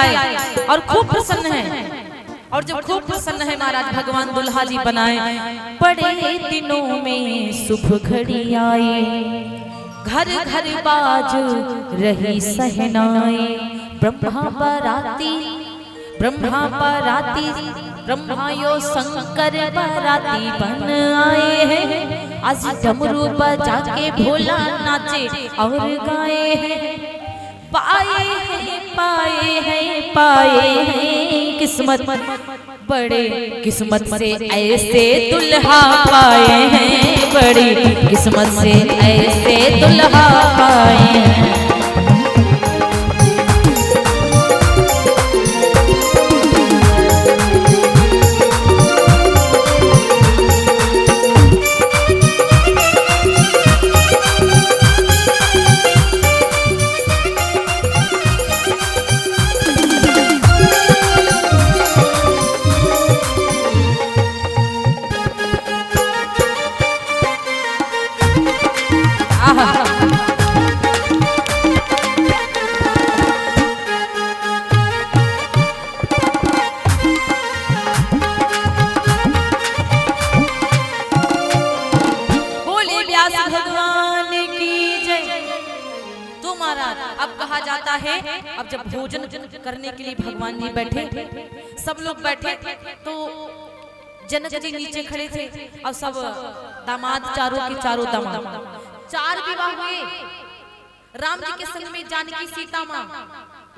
आए और खूब प्रसन्न है। और जब खूब प्रसन्न है महाराज भगवान दुल्हा जी बनाए। बड़े दिनों में शुभ घड़ी आए, घर घर बाज रही सहनाए। ब्रह्मा बराती ब्रह्मा यो शंकर बराती बन आए हैं। आज डमरू बजा के भोला नाचे और गाए हैं। पाए हैं किस्मत, बड़े किस्मत से ऐसे दुल्हा पाए हैं। बड़ी किस्मत से ऐसे दुल्हा पाए हैं। अब कहा जाता है, अब जब भोजन करने के लिए भगवान जी बैठे, सब लोग बैठे तो जनक जी नीचे खड़े थे और सब दामाद चारों के चारों दामाद, 4 विवाह हुए। राम जी के संग में जानकी सीता माँ,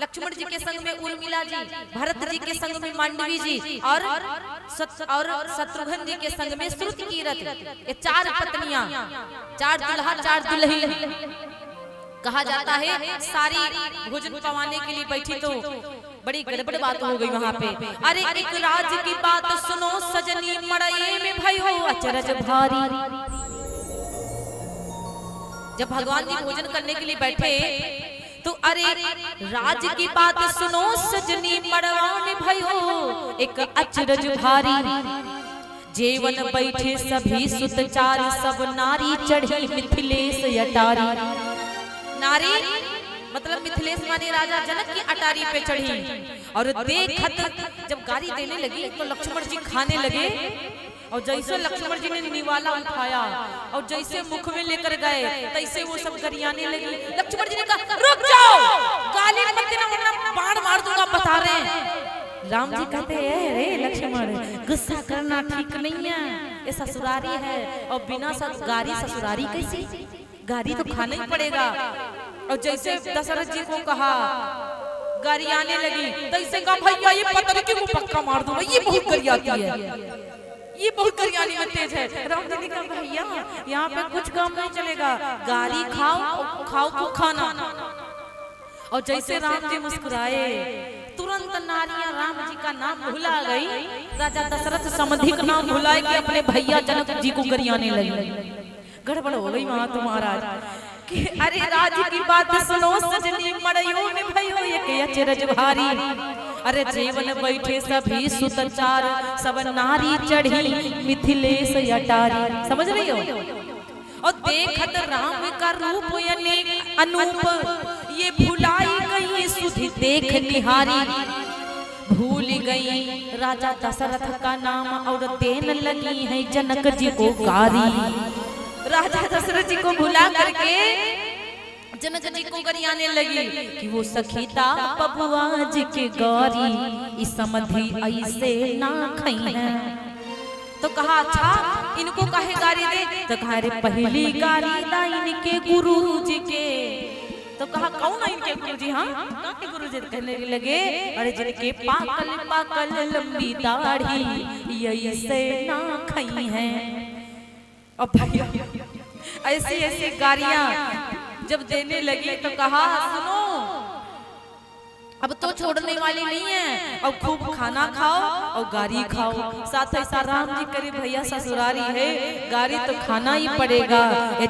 लक्ष्मण जी के संग में उर्मिला जी, भरत जी के संग में मांडवी जी और शत्रुघ्न जी के संग में श्रुति कीरत। ये 4 पत्नियां, 4 दुल्हा 4 दुल्ही कहा जाता है। सारी भोजन पवाने के लिए बैठी तो बड़ी गड़बड़ बात हो गई वहां पे। अरे एक राज की बात सुनो सजनी, मड़ई में भयो अचरज भारी। जब भगवान जी भोजन करने के लिए बैठे तो अरे राज की बात सुनो सजनी, मड़वा में भयो एक अचरज भारी। जेवन बैठे सभी सुतचार, सब नारी चढ़ी मिथिलेश अटारी। नारी मतलब मिथिलेश माने राजा जनक की अटारी पे चढ़ी और देखत जब गारी देने लगी तो लक्ष्मण जी खाने लगे। और जैसे लक्ष्मण जी ने निवाला उठाया और जैसे मुख में लेकर गए तैसे वो सब गरियाने लगी। लक्ष्मण जी ने कहा रुक जाओ, गाली मत देना वरना बाण मार दूंगा, बता रहे हैं। राम जी कहते हैं रे लक्ष्मण, गुस्सा करना ठीक नहीं है, ये ससुरारी है और बिना गारी ससुरारी कैसी, गारी तो खाना ही पड़ेगा। और जैसे दशरथ जी को कहा गारी आने लगी तैसे कहा भैया ये पता नहीं क्यों पक्का मार दूंगा, ये बहुत गरियाती है, ये बहुत गरियानी में तेज है। राम जी ने कहा भैया यहाँ पे कुछ काम नहीं चलेगा, गारी खाओ तो खाना। और जैसे राम जी मुस्कुराए तुरंत नारियां राम जी का नाम भुला गई। राजा दशरथ समधि का नाम भुलाए कि अपने भैया जनक जी को गरियाने लगी। गड़बड़ हो गई वहां तो महाराज कि अरे राज की बात सुनो सजनी, मड़इयों में भयो एक अचरज भारी। अरे जेवन बैठे सभी सुतचार, सब नारी चढ़ी मिथिलेश अटारी। समझ रही हो? और देखत राम का रूप अनेक अनूप, ये भुलाई गई सुधि देख निहारी। भूल गई राजा दशरथ का नाम और देन लगी है जनक जी को गारी। राजा दशरथ जी को भुला करके जनक जी को गरियाने लगी कि वो सखीता बबुआ जी के गौरी, इस समधि ऐसे ना खई है। तो कहा अच्छा इनको काहे गारी दे? तो कहा रे पहली गारी दा इनके गुरु जी के। तो कहा कौन है इनके गुरु जी? हाँ कहाँ के गुरु जी? कहने लगे अरे जिनके पाकल पाकल लंबी दाढ़ी ऐसे ना खई है। और भैया ऐसी ऐसी गारियां जब देने लगी तो कहा सुनो अब तो छोड़ने वाली नहीं है, अब खूब खाना खाओ और गारी खाओ। साथ ही साथ राम जी करे भैया ससुरारी है, गारी तो खाना ही पड़ेगा।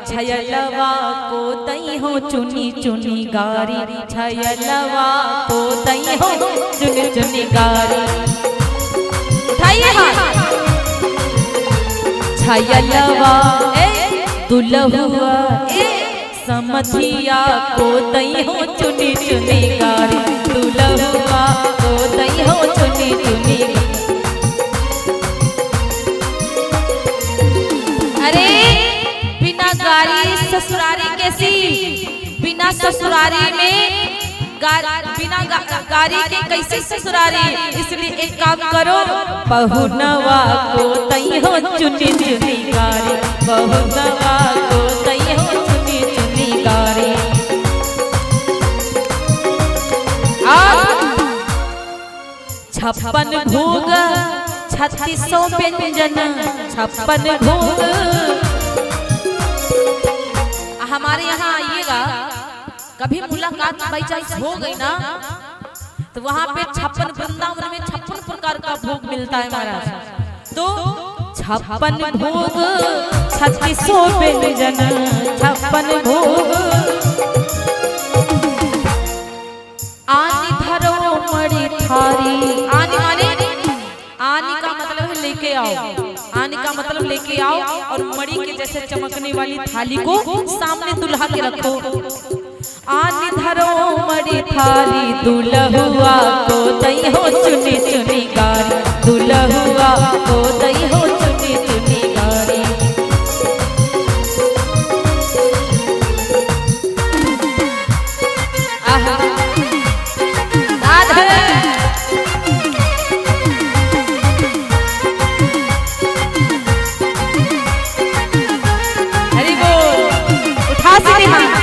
छयलवा को दई हो चुनी चुनी गारी, छयलवा को दई हो चुनी चुनी गारी। उठाइए हाथ। छयलवा दुल्हुआ समधिया को दई हो चुनी चुनी गारी, दुल्हुआ ससुरारी में बिना गारी के कैसे ससुरारी, इसलिए एक काम करो, बहुनवा को तई हो चुनी चुनी गारी, बहुनवा को तई हो चुनी चुनी गारी। 56 भोग 3600 व्यंजन, 56 भोग। हमारे यहाँ आइएगा, कभी मुलाकात बाई चांस हो गई ना, तो वहाँ पे 56 वृंदावन में 56 प्रकार का भोग मिलता है महाराज। तो 56 भोग 3600 व्यंजन, 56 भोग। आनी धरो मड़ी थारी, आनी माने आनी का मतलब है लेके आओ, आनी का मतलब लेके आओ, और मड़ी के जैसे चमकने वाली थाली को सामने दुल्हा के रखो। आनी धरो मड़ी थाली, दुल्हुआ को दई हो चुनी चुनी गारी, दुल्हुआ को दई हो चुनी चुनी गारी। आहा राधे हरि बोल, उठा सीधे हाथ।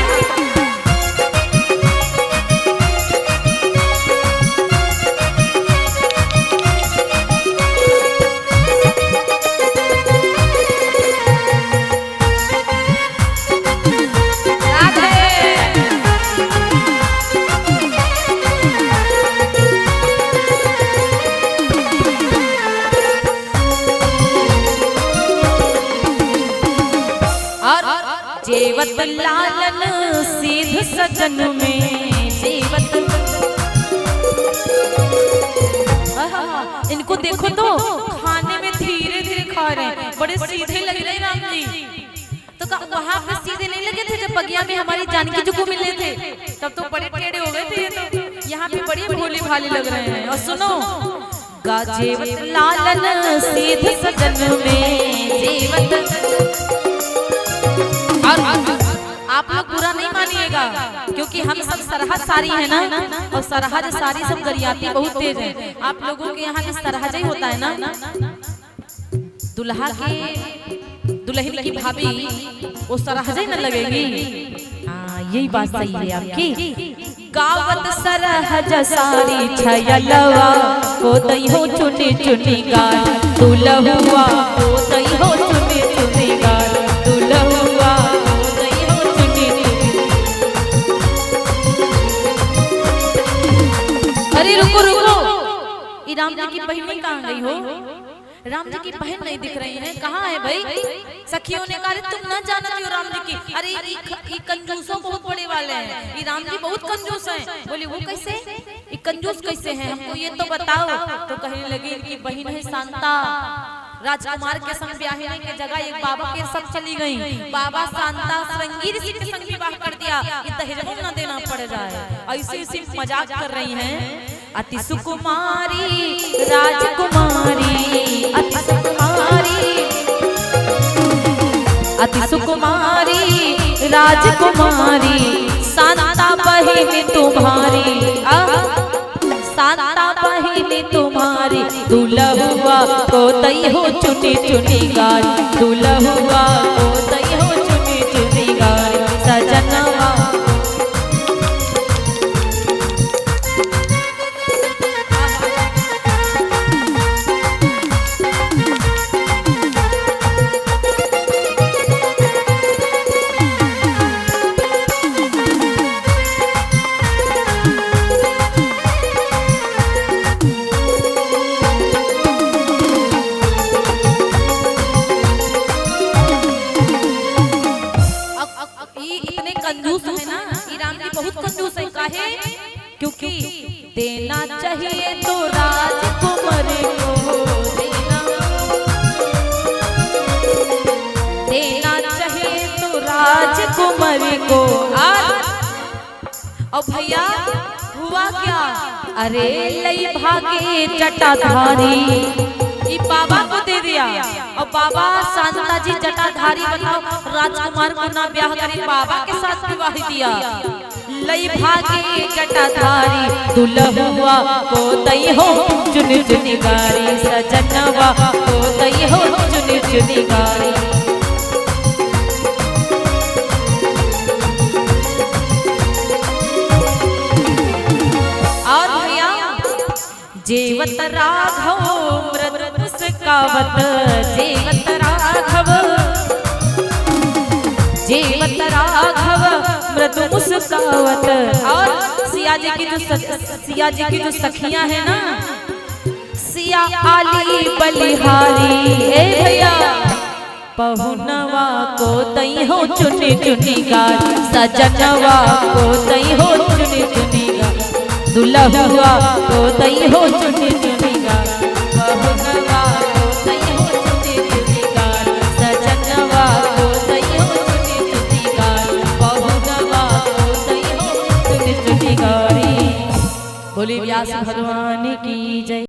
जेवत लालन सीध सजन में, जेवत। इनको देखो तो खाने में धीरे धीरे खा रहे हैं, बड़े सीधे लग रहे हैं राम जी। तो वहाँ पे सीधे नहीं लगे थे जब बगिया में हमारी जानकी जी को मिले थे, तब तो बड़े टेढ़े हो गए थे। ये तो यहाँ पे बड़े भोले भाले लग रहे हैं। और सुनो, जेवत लालन सीध सजन में, जेवत। और आप लोग बुरा नहीं मानिएगा, क्योंकि हम सब सरहद सारी है ना, और सरहद सारी सब गरियाती बहुत तेज है। आप लोगों के यहाँ भी सरहज ही होता है ना। दुल्हा के दुल्हन की भाभी वो सरहज ही न लगेगी। यही बात सही है आपकी। गावत सरहज सारी छयलवा को दई हो चुनी चुनी गारी, दुल्हुआ को दई हो चुनी चुनी गारी, दुल्हुआ को दई हो चुनी चुनी। अरे रुको रुको, ये राम जी की बहन कहाँ गई हो? राम जी की बहन नहीं दिख रही है, कहाँ है भाई? सखियों ने कहा तुम ना जानती हो राम जी की। अरे ये कंजूसों बहुत बड़े वाले हैं, ये राम जी बहुत कंजूस हैं। बोले वो कैसे, ये कंजूस कैसे हैं, हमको ये तो बताओ। तो कहने लगी इनकी बहन है शांता, राजकुमार के संग ब्याहने की जगह एक बाबा के संग चली गई। बाबा शांता श्रृंगी ऋषि के संग विवाह कर दिया, ये दहेज न देना पड़ जाए। ऐसे ऐसे मजाक कर रही हैं। अति सुकुमारी राजकुमारी, अति सुकुमारी, अति सुकुमारी राजकुमारी, शांता बहन तुम्हारी, शांता बहन तुम्हारी, दुल्हुआ को दई हो चुनी चुनी गारी, दुल्हुआ को दई हो चुनी चुनी गारी, सजनवा। क्योंकि देना चाहिए तो राजकुमारी को देना, देना चाहिए तो राजकुमारी को। और भैया हुआ क्या, अरे लई भागे जटाधारी, ये बाबा को दे दिया। और बाबा शांता जी जटाधारी, बताओ राजकुमार को ना ब्याह करे, बाबा के साथ विवाह दिया। लई भागे जटाधारी दुल्हुआ को दई हो चुन चुनी गारी सजनवा को दई हो चुन चुनी गारी। और भैया जेवत राघव मृद मुस्कावत जेवत राघव जेवत राघव मृदु मुस्कावत। और सिया जी की जो सखियां है ना, सिया आली बलिहारी ए भैया पहुनवा को तई हो चुनी चुनी गारी सजनवा को तई हो चुनी चुनी गारी दुल्हुआ को तई हो चुनी चुनी गारी पहुनवा को तई हो चुनी चुनी गारी सजनवा को तई हो चुनी चुनी गारी पहुनवा को तई हो चुनी चुनी गारी। बोली व्यास भगवान की जय।